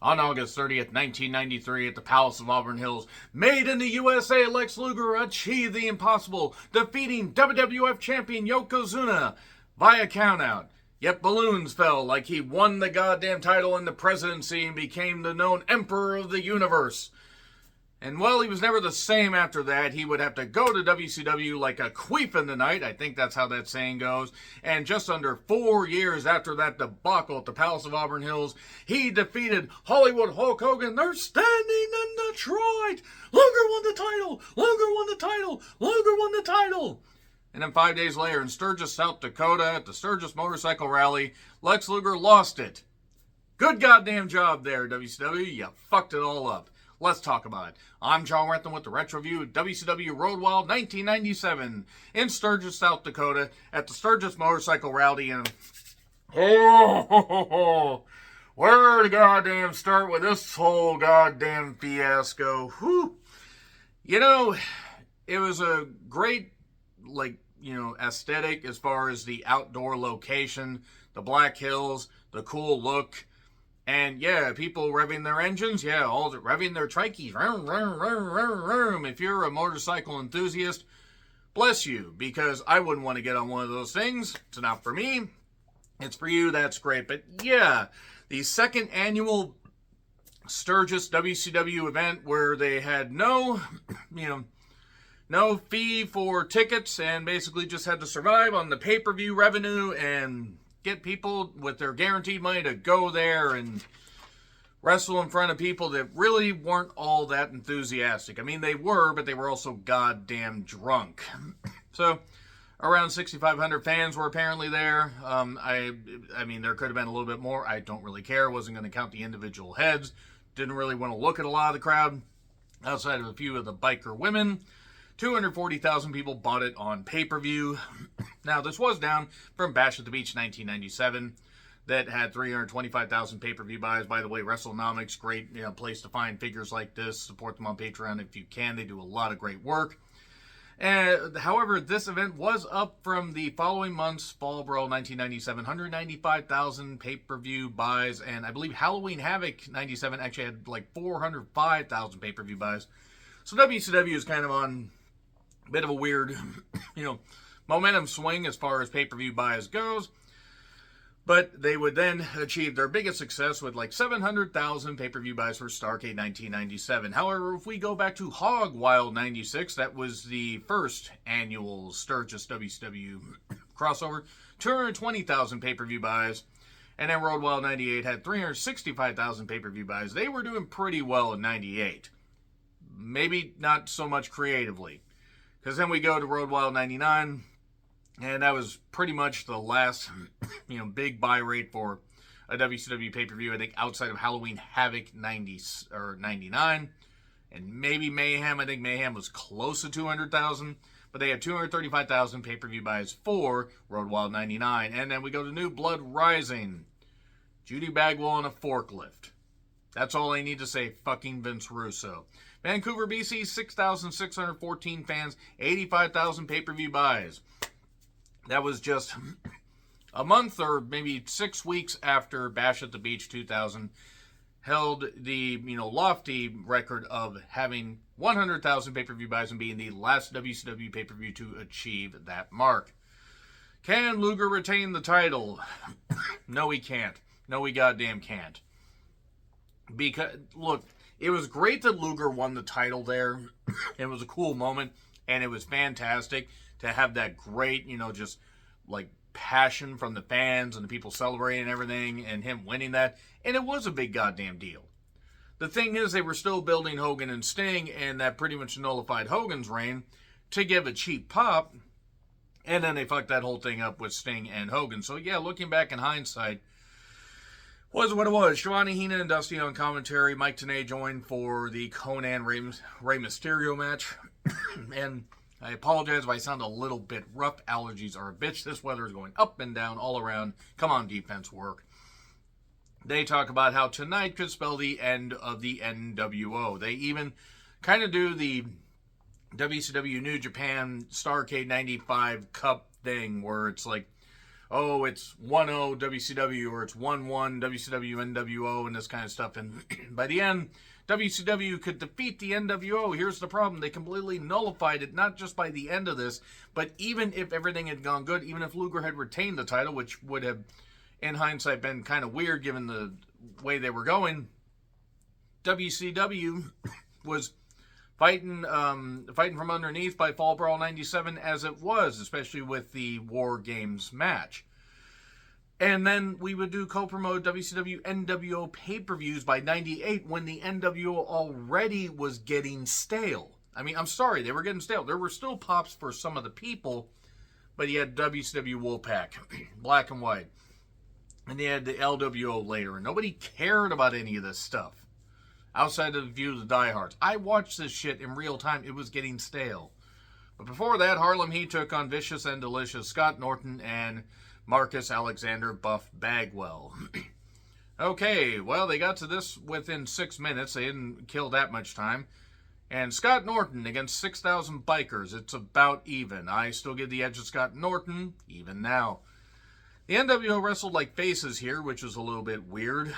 On August 30th, 1993, at the Palace of Auburn Hills, Made in the USA, Lex Luger achieved the impossible, defeating WWF champion Yokozuna via countout. Yet balloons fell like he won the goddamn title and the presidency and became the known Emperor of the Universe. And well, he was never the same after that. He would have to go to WCW like a queef in the night. I think that's how that saying goes. And just under 4 years after that debacle at the Palace of Auburn Hills, he defeated Hollywood Hulk Hogan. They're standing in Detroit. Luger won the title. Luger won the title. Luger won the title. And then 5 days later in Sturgis, South Dakota, at the Sturgis Motorcycle Rally, Lex Luger lost it. Good goddamn job there, WCW. You fucked it all up. Let's talk about it. I'm John Rentham with the Retro Review of WCW Road Wild 1997 in Sturgis, South Dakota at the Sturgis Motorcycle Rally. And where to goddamn start with this whole goddamn fiasco? Whew. You know, it was a great, aesthetic as far as the outdoor location, the Black Hills, the cool look. And yeah, people revving their engines, all revving their trikies. If you're a motorcycle enthusiast, bless you, because I wouldn't want to get on one of those things. It's not for me. It's for you, that's great. But yeah, the second annual Sturgis WCW event where they had no fee for tickets and basically just had to survive on the pay-per-view revenue and get people with their guaranteed money to go there and wrestle in front of people that really weren't all that enthusiastic. I mean, they were, but they were also goddamn drunk. So, around 6,500 fans were apparently there. I mean, there could have been a little bit more. I don't really care. Wasn't going to count the individual heads. Didn't really want to look at a lot of the crowd outside of a few of the biker women. 240,000 people bought it on pay-per-view. Now, this was down from Bash at the Beach 1997 that had 325,000 pay-per-view buys. By the way, WrestleNomics, great place to find figures like this. Support them on Patreon if you can. They do a lot of great work. However, this event was up from the following month's Fall Brawl 1997, 195,000 pay-per-view buys, and I believe Halloween Havoc 97 actually had like 405,000 pay-per-view buys. So WCW is kind of on a bit of a weird, momentum swing as far as pay-per-view buys goes. But they would then achieve their biggest success with like 700,000 pay-per-view buys for Starrcade 1997. However, if we go back to Hog Wild 96, that was the first annual Sturgis WCW crossover, 220,000 pay-per-view buys. And then Road Wild 98 had 365,000 pay-per-view buys. They were doing pretty well in 98. Maybe not so much creatively. Because then we go to Road Wild 99, and that was pretty much the last, big buy rate for a WCW pay-per-view, I think, outside of Halloween Havoc 99, and maybe Mayhem. I think Mayhem was close to 200,000, but they had 235,000 pay-per-view buys for Road Wild 99. And then we go to New Blood Rising, Judy Bagwell on a forklift. That's all I need to say, fucking Vince Russo. Vancouver, BC, 6,614 fans, 85,000 pay-per-view buys. That was just a month or maybe 6 weeks after Bash at the Beach 2000 held the, lofty record of having 100,000 pay-per-view buys and being the last WCW pay-per-view to achieve that mark. Can Luger retain the title? No, he can't. No, he goddamn can't. Because, look, it was great that Luger won the title there. It was a cool moment, and it was fantastic to have that great, just like passion from the fans and the people celebrating and everything, and him winning that. And it was a big goddamn deal. The thing is, they were still building Hogan and Sting, and that pretty much nullified Hogan's reign to give a cheap pop. And then they fucked that whole thing up with Sting and Hogan. So yeah, looking back in hindsight, was what it was. Shivani, Heenan, and Dusty on commentary. Mike Tenay joined for the Conan Rey Mysterio match. And I apologize if I sound a little bit rough. Allergies are a bitch. This weather is going up and down all around. Come on, defense work. They talk about how tonight could spell the end of the NWO. They even kind of do the WCW New Japan Starrcade 95 Cup thing where it's like, oh, it's 1-0 WCW or it's 1-1 WCW NWO and this kind of stuff. And by the end, WCW could defeat the NWO. Here's the problem. They completely nullified it, not just by the end of this, but even if everything had gone good, even if Luger had retained the title, which would have, in hindsight, been kind of weird given the way they were going, WCW was fighting from underneath by Fall Brawl 97 as it was, especially with the War Games match. And then we would do co-promote WCW NWO pay-per-views by 98 when the NWO already was getting stale. I mean, I'm sorry, they were getting stale. There were still pops for some of the people, but you had WCW Wolfpack, Black and White. And they had the LWO later, and nobody cared about any of this stuff. Outside of the view of the diehards. I watched this shit in real time. It was getting stale. But before that, Harlem Heat took on Vicious and Delicious, Scott Norton, and Marcus Alexander Buff Bagwell. Okay, well, they got to this within 6 minutes. They didn't kill that much time. And Scott Norton against 6,000 bikers. It's about even. I still give the edge to Scott Norton, even now. The NWO wrestled like faces here, which was a little bit weird.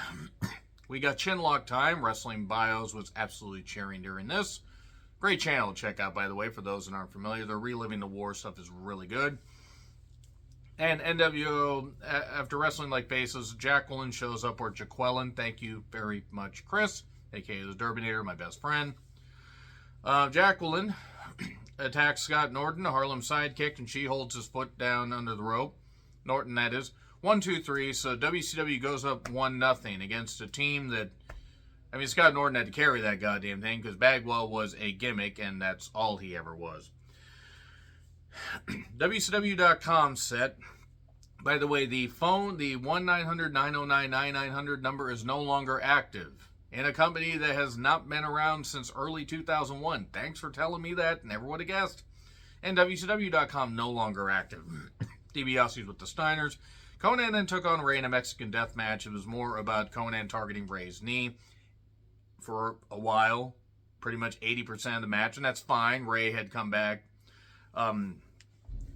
We got Chinlock time. Wrestling Bios was absolutely cheering during this. Great channel to check out, by the way, for those that aren't familiar. They're reliving the war stuff is really good. And NWO, after wrestling like faces, Jacqueline shows up, or Jaqueline. Thank you very much, Chris, a.k.a. the Durbinator, my best friend. Jacqueline attacks Scott Norton, a Harlem sidekick, and she holds his foot down under the rope. Norton, that is. 1, 2, 3. So WCW goes up 1-0 against a team that, I mean, Scott Norton had to carry that goddamn thing because Bagwell was a gimmick, and that's all he ever was. WCW.com set. By the way, the phone, the 1-900-909-9900 number is no longer active in a company that has not been around since early 2001. Thanks for telling me that. Never would have guessed. And WCW.com no longer active. DiBiase's with the Steiners. Conan then took on Ray in a Mexican death match. It was more about Conan targeting Ray's knee for a while. Pretty much 80% of the match, and that's fine. Ray had come back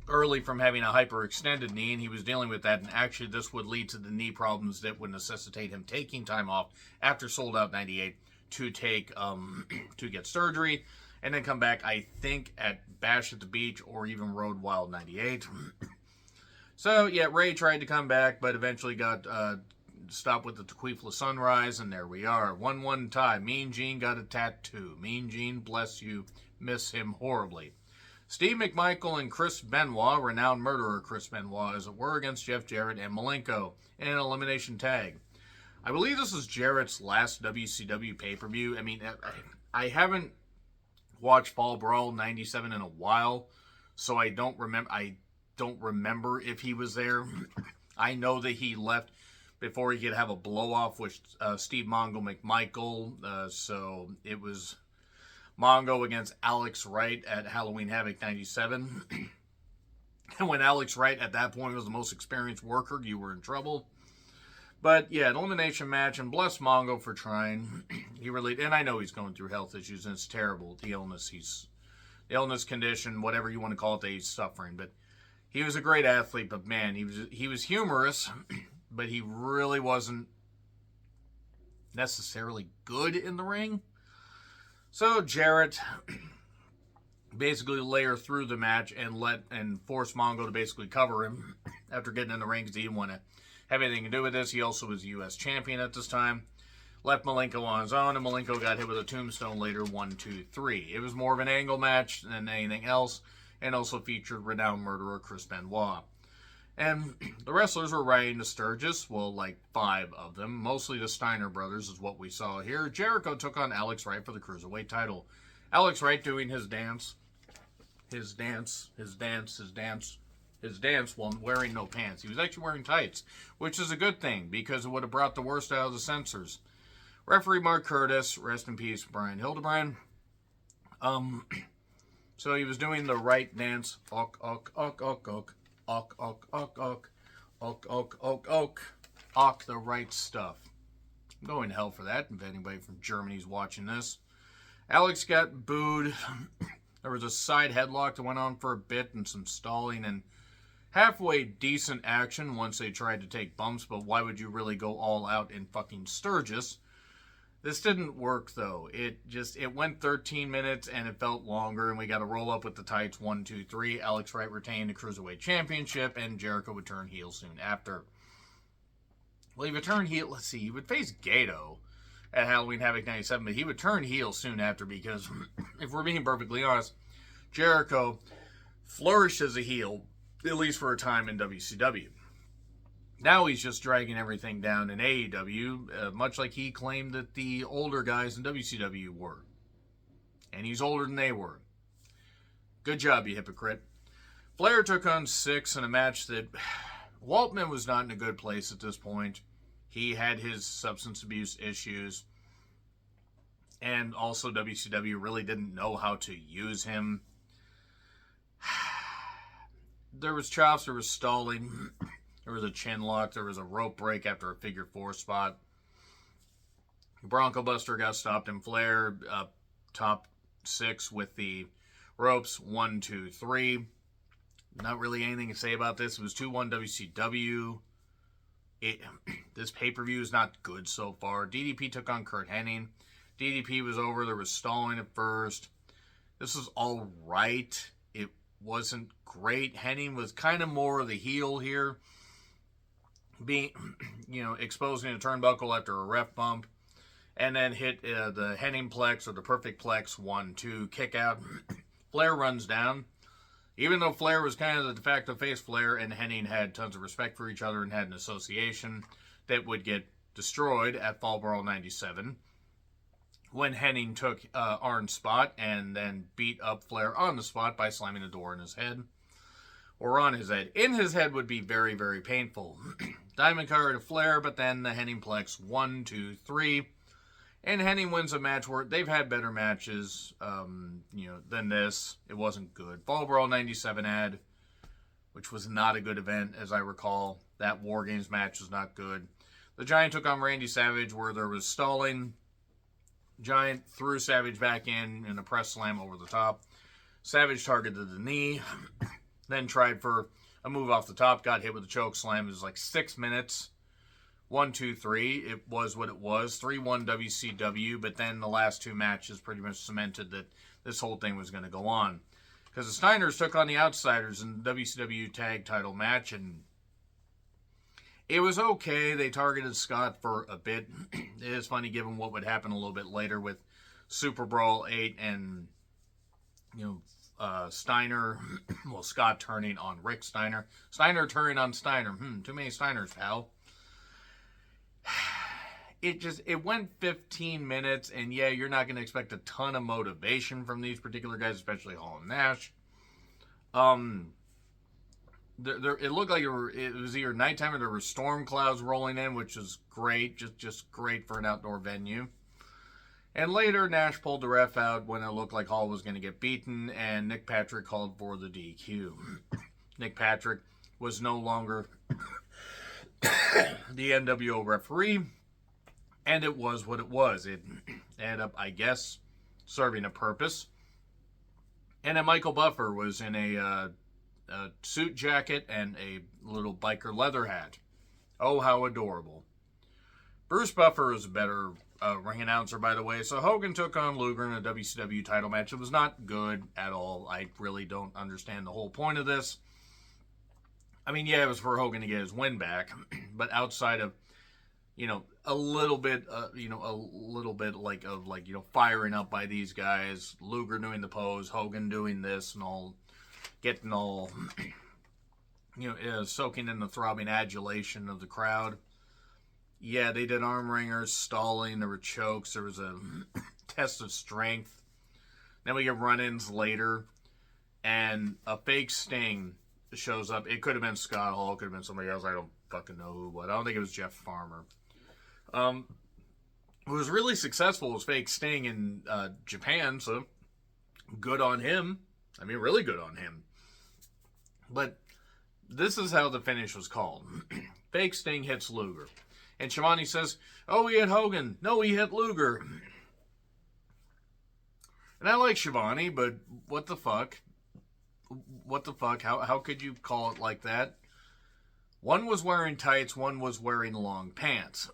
early from having a hyperextended knee, and he was dealing with that. And actually, this would lead to the knee problems that would necessitate him taking time off after Sold Out 98 to take to get surgery, and then come back, I think, at Bash at the Beach or even Road Wild 98. So, yeah, Ray tried to come back, but eventually got stopped with the Tequila Sunrise, and there we are. 1-1 tie. Mean Gene got a tattoo. Mean Gene, bless you, miss him horribly. Steve McMichael and Chris Benoit, renowned murderer Chris Benoit, as it were, against Jeff Jarrett and Malenko in an elimination tag. I believe this is Jarrett's last WCW pay-per-view. I mean, I haven't watched Fall Brawl 97 in a while, so I don't remember if he was there. I know that he left before he could have a blow-off with Steve Mongo McMichael. So it was Mongo against Alex Wright at Halloween Havoc 97. And when Alex Wright at that point was the most experienced worker, you were in trouble. But yeah, an elimination match, and bless Mongo for trying. He really, and I know he's going through health issues, and it's terrible, the illness condition, whatever you want to call it, that he's suffering. But he was a great athlete, but man, he was humorous, but he really wasn't necessarily good in the ring. So Jarrett basically layered through the match and forced Mongo to basically cover him after getting in the ring because he didn't want to have anything to do with this. He also was U.S. champion at this time. Left Malenko on his own, and Malenko got hit with a tombstone later, 1, 2, 3. It was more of an angle match than anything else, and also featured renowned murderer Chris Benoit. And the wrestlers were riding to Sturgis, well, like 5 of them. Mostly the Steiner brothers is what we saw here. Jericho took on Alex Wright for the Cruiserweight title. Alex Wright doing his dance while wearing no pants. He was actually wearing tights, which is a good thing because it would have brought the worst out of the censors. Referee Mark Curtis, rest in peace, Brian Hildebrand. So he was doing the right dance. Ok, ok, ok, ok, ok. Ok, ok, ok, ok. Ok, ok, ok, ok. Ok, the right stuff. I'm going to hell for that if anybody from Germany's watching this. Alex got booed. There was a side headlock that went on for a bit and some stalling, and halfway decent action once they tried to take bumps, but why would you really go all out in fucking Sturgis? This didn't work, though. It went 13 minutes, and it felt longer, and we got to roll up with the tights 1, 2, 3. Alex Wright retained the Cruiserweight Championship, and Jericho would turn heel soon after. Well, he would turn heel, let's see, he would face Gato at Halloween Havoc 97, but he would turn heel soon after because, if we're being perfectly honest, Jericho flourished as a heel, at least for a time in WCW. Now he's just dragging everything down in AEW, much like he claimed that the older guys in WCW were. And he's older than they were. Good job, you hypocrite. Flair took on Syxx in a match that Waltman was not in a good place at this point. He had his substance abuse issues. And also WCW really didn't know how to use him. There was chops, there was stalling. There was a chin lock. There was a rope break after a figure 4 spot. Bronco Buster got stopped, and Flair top 6 with the ropes. 1, 2, 3. Not really anything to say about this. It was 2-1 WCW. This pay-per-view is not good so far. DDP took on Curt Hennig. DDP was over. There was stalling at first. This was all right. It wasn't great. Hennig was kind of more of the heel here. Being, exposing a turnbuckle after a ref bump, and then hit the Hennig Plex or the Perfect Plex 1, 2 kick out. Flair runs down. Even though Flair was kind of the de facto face, Flair and Hennig had tons of respect for each other and had an association that would get destroyed at Fall Brawl 97 when Hennig took Arn's spot and then beat up Flair on the spot by slamming the door in his head. Or on his head. In his head would be very, very painful. Diamond Cutter to Flair, but then the Hennig Plex 1, 2, 3. And Hennig wins a match where they've had better matches, than this. It wasn't good. Fall Brawl 97 ad, which was not a good event, as I recall. That War Games match was not good. The Giant took on Randy Savage, where there was stalling. Giant threw Savage back in a press slam over the top. Savage targeted the knee. Then tried for a move off the top, got hit with a choke slam. It was like 6 minutes. 1, 2, 3. It was what it was. 3-1 WCW, but then the last 2 matches pretty much cemented that this whole thing was going to go on. Because the Steiners took on the Outsiders in the WCW tag title match, and it was okay. They targeted Scott for a bit. It is funny given what would happen a little bit later with Super Brawl 8 and, Steiner, Scott turning on Rick Steiner. Steiner turning on Steiner. Too many Steiners, pal. It went 15 minutes, and yeah, you're not going to expect a ton of motivation from these particular guys, especially Hall and Nash. It looked like it was either nighttime or there were storm clouds rolling in, which is great, just great for an outdoor venue. And later, Nash pulled the ref out when it looked like Hall was going to get beaten, and Nick Patrick called for the DQ. Nick Patrick was no longer the NWO referee, and it was what it was. It ended up, I guess, serving a purpose. And then Michael Buffer was in a suit jacket and a little biker leather hat. Oh, how adorable. Bruce Buffer is a better ring announcer, by the way. So Hogan took on Luger in a WCW title match. It was not good at all. I really don't understand the whole point of this. I mean, yeah, it was for Hogan to get his win back, but outside of, a little bit firing up by these guys, Luger doing the pose, Hogan doing this and all, getting all, soaking in the throbbing adulation of the crowd. Yeah, they did arm wringers, stalling, there were chokes, there was a test of strength. Then we get run-ins later, and a fake Sting shows up. It could have been Scott Hall, it could have been somebody else, I don't fucking know who, but I don't think it was Jeff Farmer. It was really successful was fake Sting in Japan, so good on him. I mean, really good on him. But this is how the finish was called. Fake Sting hits Luger. And Shivani says, oh, he hit Hogan. No, he hit Luger. And I like Shivani, but what the fuck? what the fuck? How could you call it like that? One was wearing tights, one was wearing long pants.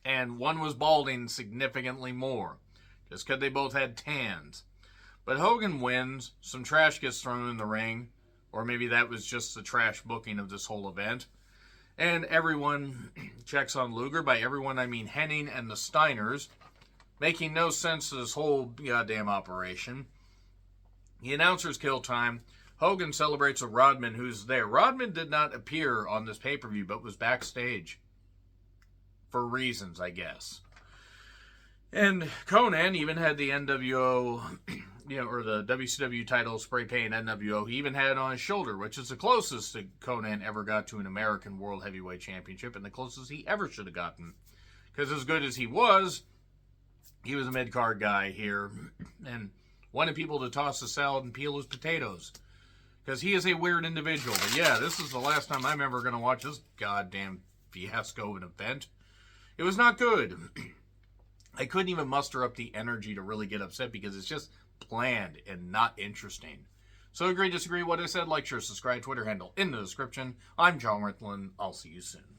And one was balding significantly more, just because they both had tans. But Hogan wins, some trash gets thrown in the ring, or maybe that was just the trash booking of this whole event. And everyone checks on Luger. By everyone, I mean Hennig and the Steiners, making no sense to this whole goddamn operation. The announcers kill time. Hogan celebrates with Rodman, who's there. Rodman did not appear on this pay-per-view, but was backstage. For reasons, I guess. And Conan even had the NWO, or the WCW title spray paint NWO. He even had it on his shoulder, which is the closest that Conan ever got to an American World Heavyweight Championship, and the closest he ever should have gotten. Because as good as he was a mid-card guy here, and wanted people to toss the salad and peel his potatoes. Because he is a weird individual. But yeah, this is the last time I'm ever going to watch this goddamn fiasco of an event. It was not good. I couldn't even muster up the energy to really get upset because it's just bland and not interesting. So agree, disagree what I said, like, share, subscribe, Twitter handle in the description. I'm John Rithlin. I'll see you soon.